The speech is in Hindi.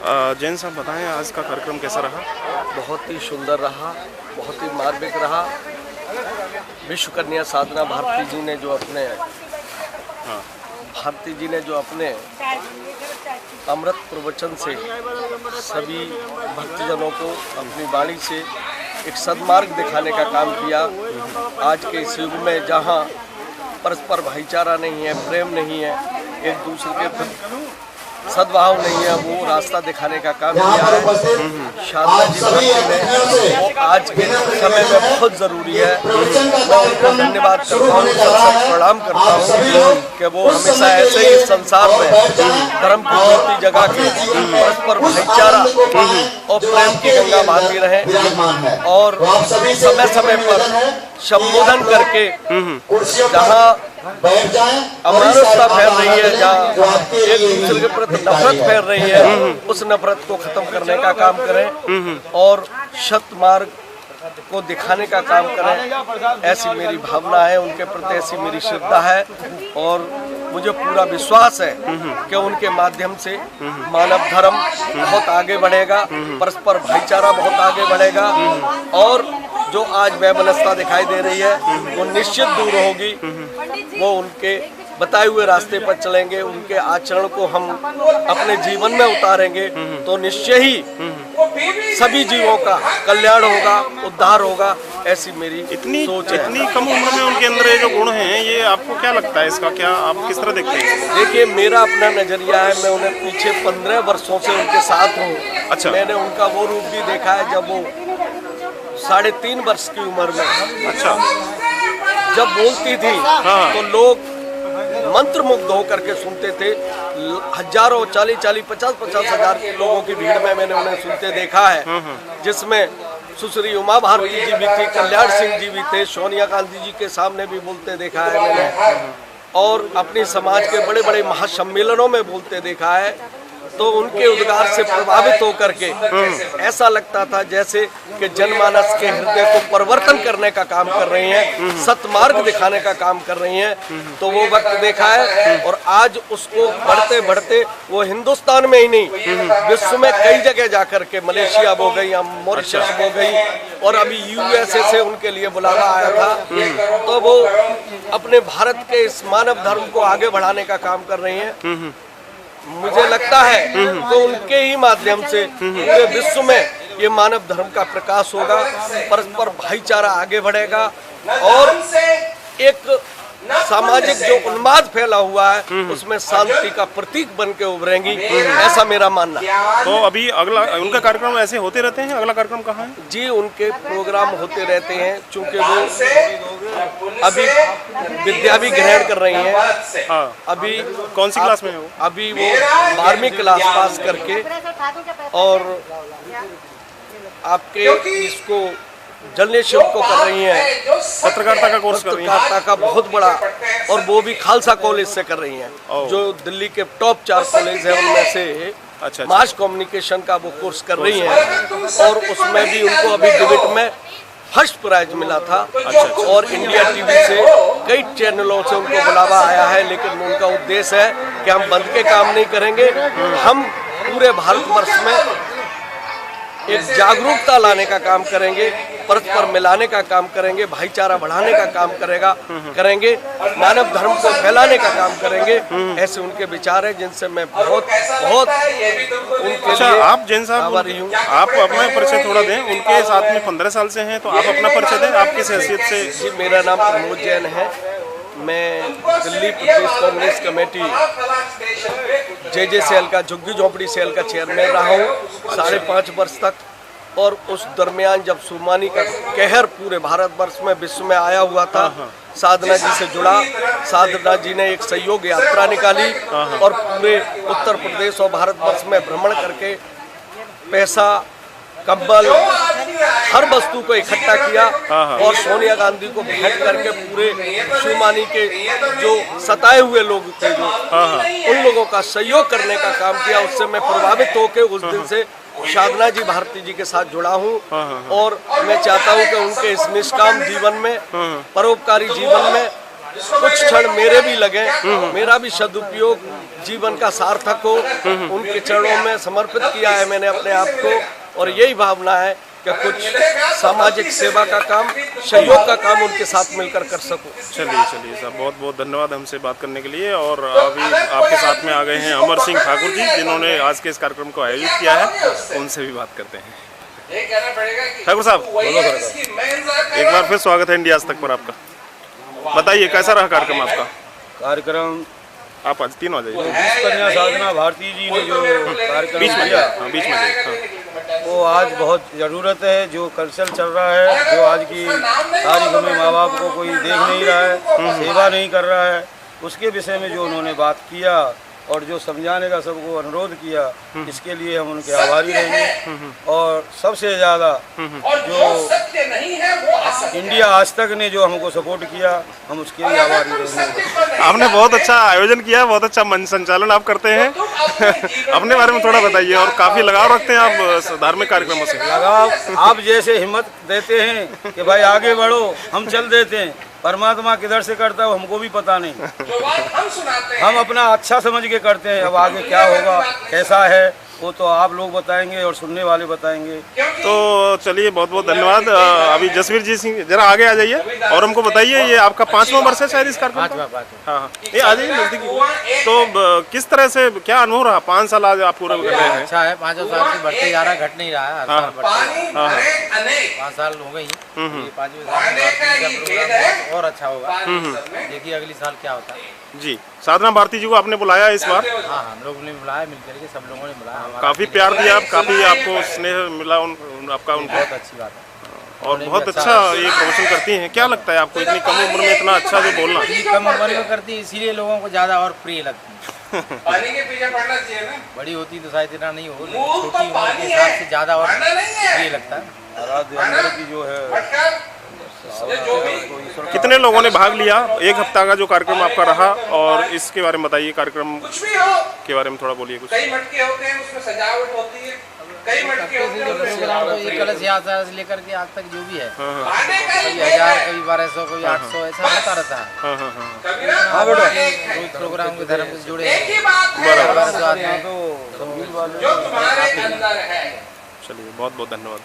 जैन साहब बताएं, आज का कार्यक्रम कैसा रहा? बहुत ही सुंदर रहा, बहुत ही मार्मिक रहा। विश्व कन्या साधना भारती जी ने जो अपने अमृत प्रवचन से सभी भक्तजनों को अपनी वाणी से एक सद्मार्ग दिखाने का काम किया। आज के इस युग में जहाँ परस्पर भाईचारा नहीं है, प्रेम नहीं है, एक दूसरे के प्रति सद्भाव नहीं है, वो रास्ता दिखाने का काम किया है। साधना जी ने वो आज के समय में बहुत ज़रूरी है। मैं उनको धन्यवाद करता हूँ, प्रणाम करता हूँ कि वो हमेशा ऐसे ही संसार में धर्म की ज्योति जगा के परस्पर भाईचारा और प्रेम की गंगा बहाती रहे और समय समय पर संबोधन करके जहाँ अमानवता फैल रही है, जहाँ एक दूसरे के प्रति नफरत फैल रही है, उस नफरत को खत्म करने का काम करें और सत मार्ग को दिखाने का काम करें। ऐसी मेरी भावना है, उनके प्रति ऐसी मेरी श्रद्धा है और मुझे पूरा विश्वास है कि उनके माध्यम से मानव धर्म बहुत आगे बढ़ेगा, परस्पर भाईचारा बहुत आगे बढ़ेगा और जो आज वैमनस्यता दिखाई दे रही है वो निश्चित दूर होगी। वो उनके बताए हुए रास्ते पर चलेंगे, उनके आचरण को हम अपने जीवन में उतारेंगे तो निश्चय ही सभी जीवों का कल्याण होगा, उद्धार होगा। ऐसी मेरी सोच है। इतनी कम उम्र में उनके अंदर ये जो गुण हैं, ये आपको क्या लगता है, इसका क्या आप किस तरह देखते हैं? देखिए, मेरा अपना नजरिया है, मैं उन्हें पीछे 15 वर्षों से उनके साथ हूँ। अच्छा। मैंने उनका वो रूप भी देखा है जब वो 3.5 वर्ष की उम्र में, अच्छा, जब बोलती थी तो लोग मंत्रमुग्ध होकर के सुनते थे। हजारों 40-40, 50-50 हजार के लोगों की भीड़ में मैंने उन्हें सुनते देखा है, जिसमें सुश्री उमा भारती जी भी थी, कल्याण सिंह जी भी थे, सोनिया गांधी जी के सामने भी बोलते देखा है मैंने और अपने समाज के बड़े बड़े महासम्मेलनों में बोलते देखा है। तो उनके उद्गार से प्रभावित होकर के ऐसा लगता था जैसे कि जनमानस के हृदय को परिवर्तन करने का काम कर रही हैं, सतमार्ग दिखाने का काम कर रही हैं। तो वो वक्त देखा है और आज उसको बढ़ते बढ़ते वो हिंदुस्तान में ही नहीं, विश्व में कई जगह जाकर के, मलेशिया हो गई, मॉरिशस हो गई और अभी यूएसए से उनके लिए बुलावा आया था। तो वो अपने भारत के इस मानव धर्म को आगे बढ़ाने का काम कर रही हैं। मुझे लगता है तो उनके ही माध्यम से पूरे विश्व में ये मानव धर्म का प्रकाश होगा, परस्पर भाईचारा आगे बढ़ेगा और एक सामाजिक जो उन्माद फैला हुआ है उसमें शांति का प्रतीक बन के उभरेंगी, ऐसा मेरा मानना है। तो अभी अगला उनका कार्यक्रम ऐसे होते रहते हैं? अगला कार्यक्रम कहाँ है? जी, उनके प्रोग्राम होते रहते हैं, चूँकि वो अभी विद्या भी ग्रहण कर रही हैं। हाँ। अभी कौन सी क्लास में है वो? अभी वो 12वीं क्लास पास करके और आपके इसको जर्नलिज्म को कर रही हैं, पत्रकारिता का कोर्स कर रही हैं। पत्रकारिता का बहुत बड़ा, और वो भी खालसा कॉलेज से कर रही हैं, जो दिल्ली के टॉप 4 कॉलेज है उनमें से अच्छा। मास कम्युनिकेशन का वो कोर्स कर रही हैं और उसमें भी उनको अभी डिबेट में फर्स्ट प्राइज मिला था। और इंडिया टीवी से कई चैनलों से उनको बुलावा आया है, लेकिन उनका उद्देश्य है कि हम बंद के काम नहीं करेंगे, हम पूरे भारतवर्ष में एक जागरूकता लाने का काम करेंगे, परस्पर मिलाने का काम करेंगे, भाईचारा बढ़ाने का काम करेंगे, मानव धर्म को फैलाने का काम करेंगे। ऐसे उनके विचार हैं जिनसे मैं बहुत उनके अच्छा, लिए आप जैन साहब आभारी हूँ। आप अपना परिचय थोड़ा दें। उनके साथ में 15 साल से हैं, तो आप अपना परिचय दें, आप किस हैसियत से? जी, मेरा नाम प्रमोद जैन है। मैं दिल्ली प्रदेश कांग्रेस कमेटी JJ सेल का, झुग्गी झोंपड़ी सेल का चेयरमैन रहा हूँ 5.5 वर्ष तक। और उस दरमियान जब सुमानी का कहर पूरे भारतवर्ष में, विश्व में आया हुआ था, साधना जी से जुड़ा, साधना जी ने एक सहयोग यात्रा निकाली और पूरे उत्तर प्रदेश और भारतवर्ष में भ्रमण करके पैसा, कंबल, हर वस्तु को इकट्ठा किया और सोनिया गांधी को भेंट करके पूरे सुमानी के जो सताए हुए लोग थे, जो उन लोगों का सहयोग करने का काम किया। उससे मैं प्रभावित होकर उस दिन से साधना जी भारती जी के साथ जुड़ा हूँ और मैं चाहता हूँ कि उनके इस निष्काम जीवन में, परोपकारी जीवन में कुछ क्षण मेरे भी लगे, मेरा भी सदुपयोग जीवन का सार्थक हो, उनके चरणों में समर्पित किया है मैंने अपने आप को। और यही भावना है कि कुछ सामाजिक सेवा का काम, सहयोग का काम उनके साथ मिलकर कर सकूं। चलिए साहब, बहुत बहुत धन्यवाद हमसे बात करने के लिए। और अभी आपके साथ में आ गए हैं अमर सिंह ठाकुर जी, जिन्होंने आज के इस कार्यक्रम को आयोजित किया है। उनसे भी बात करते हैं। ठाकुर साहब, एक बार फिर स्वागत है इंडिया आज तक पर आपका। बताइए कैसा रहा कार्यक्रम आपका? कार्यक्रम आप आज 3 हो जाइए, कन्या साधना भारती जी ने जो कार्यक्रम बीच में किया, हाँ, बीच में जाइए, हाँ। वो आज बहुत ज़रूरत है। जो कल्चर चल रहा है, जो आज की तारीख में माँ बाप को कोई देख नहीं रहा है, सेवा नहीं कर रहा है, उसके विषय में जो उन्होंने बात किया और जो समझाने का सबको अनुरोध किया, इसके लिए हम उनके आभारी रहेंगे। और सबसे ज़्यादा जो इंडिया आज तक ने जो हमको सपोर्ट किया, हम उसके लिए आभारी रहेंगे। आपने बहुत अच्छा आयोजन किया है, बहुत अच्छा मंच संचालन आप करते हैं। अपने बारे में थोड़ा बताइए। और काफी लगाव रखते हैं आप धार्मिक कार्यक्रमों से? लगाव, आप जैसे हिम्मत देते हैं कि भाई आगे बढ़ो, हम चल देते हैं। परमात्मा किधर से करता है वो हमको भी पता नहीं, हम अपना अच्छा समझ के करते हैं। अब आगे क्या होगा, कैसा है, वो तो आप लोग बताएंगे और सुनने वाले बताएंगे। तो चलिए, बहुत बहुत धन्यवाद। अभी जसवीर जी सिंह जरा आगे आ जाइए और हमको बताइए, ये आपका 5वां वर्ष है शायद इस कार्यक्रम का? हाँ, ये आ जाइए नजदीक। तो किस तरह से, क्या अनुभव रहा? 5 साल आज आप पूरे कर रहे हैं। अच्छा है, 5 साल से बढ़ते जा रहा है, घट नहीं रहा है। हर साल बढ़ते जा रहा है। 5 साल हो गई, ये 5वें साल में प्रोग्राम और अच्छा होगा। देखिए अगली साल क्या होता है। जी, साधना भारती जी को आपने बुलाया इस बार? हाँ, हम लोगों ने बुलाया, मिलकर के सब लोगों ने बुलाया। काफी प्यार दिया, काफी आपको स्नेह मिला आपका उनको। बहुत अच्छी बात है और बहुत अच्छा ये प्रमोशन करती हैं। क्या लगता है आपको, इतनी कम उम्र में इतना अच्छा जो बोलना? कम उम्र में करती है, इसीलिए लोगों को ज्यादा और प्रिय लगती है। पानी के पीछे पड़ना चाहिए ना। बड़ी होती तो शायद इतना नहीं हो, लेकिन छोटी उम्र के हिसाब से ज्यादा और प्रिय लगता है। आराध्य अंबर की जो है, कितने लोगों ने भाग लिया? 1 हफ्ता का जो कार्यक्रम आपका रहा, और इसके बारे में बताइए, कार्यक्रम कुछ भी हो, के बारे में थोड़ा बोलिए कुछ। कई मटके होते हैं, उसमें सजावट होती है, कई मटके होते हैं, उसमें सजावट होती है। कलश यात्रा से लेकर के आज तक जो भी है, आने का ही कभी 1000, कभी 1200, कभी 800, ऐसा होता रहता है। हाँ हाँ हाँ, रोज प्रोग्राम के धर्म से जुड़े एक ही बात है, 1200 आदमी। तो जो तुम्हारे अंदर है। चलिए, बहुत बहुत धन्यवाद।